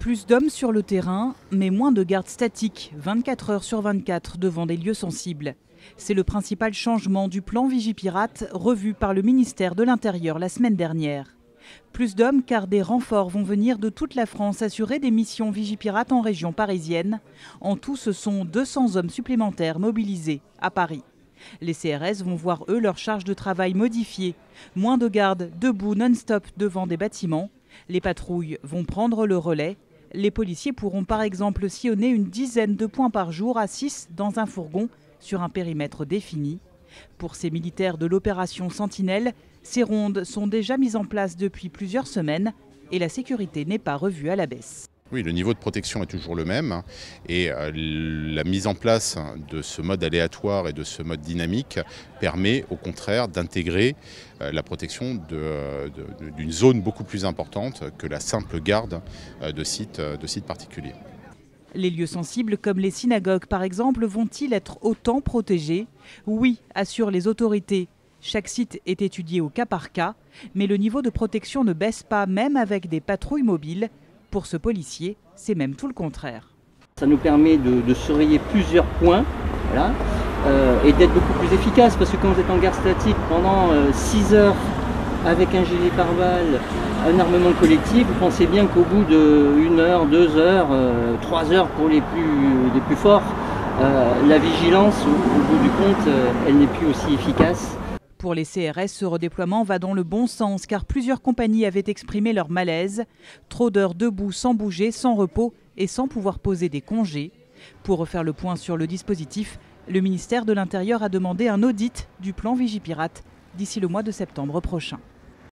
Plus d'hommes sur le terrain, mais moins de gardes statiques, 24 heures sur 24 devant des lieux sensibles. C'est le principal changement du plan Vigipirate revu par le ministère de l'Intérieur la semaine dernière. Plus d'hommes car des renforts vont venir de toute la France assurer des missions Vigipirate en région parisienne. En tout, ce sont 200 hommes supplémentaires mobilisés à Paris. Les CRS vont voir, eux, leur charge de travail modifiée. Moins de gardes debout non-stop devant des bâtiments. Les patrouilles vont prendre le relais. Les policiers pourront par exemple sillonner une dizaine de points par jour à 6 dans un fourgon sur un périmètre défini. Pour ces militaires de l'opération Sentinelle, ces rondes sont déjà mises en place depuis plusieurs semaines et la sécurité n'est pas revue à la baisse. Oui, le niveau de protection est toujours le même et la mise en place de ce mode aléatoire et de ce mode dynamique permet au contraire d'intégrer la protection d'une zone beaucoup plus importante que la simple garde de sites particuliers. Les lieux sensibles comme les synagogues par exemple vont-ils être autant protégés? Oui, assurent les autorités. Chaque site est étudié au cas par cas, mais le niveau de protection ne baisse pas même avec des patrouilles mobiles. Pour ce policier, c'est même tout le contraire. Ça nous permet de surveiller plusieurs points voilà, et d'être beaucoup plus efficace parce que quand vous êtes en garde statique pendant 6 heures avec un gilet pare-balles, un armement collectif, vous pensez bien qu'au bout de 1 heure, 2 heures, 3 heures pour les plus forts, la vigilance au bout du compte, elle n'est plus aussi efficace. Pour les CRS, ce redéploiement va dans le bon sens car plusieurs compagnies avaient exprimé leur malaise. Trop d'heures debout sans bouger, sans repos et sans pouvoir poser des congés. Pour refaire le point sur le dispositif, le ministère de l'Intérieur a demandé un audit du plan Vigipirate d'ici le mois de septembre prochain.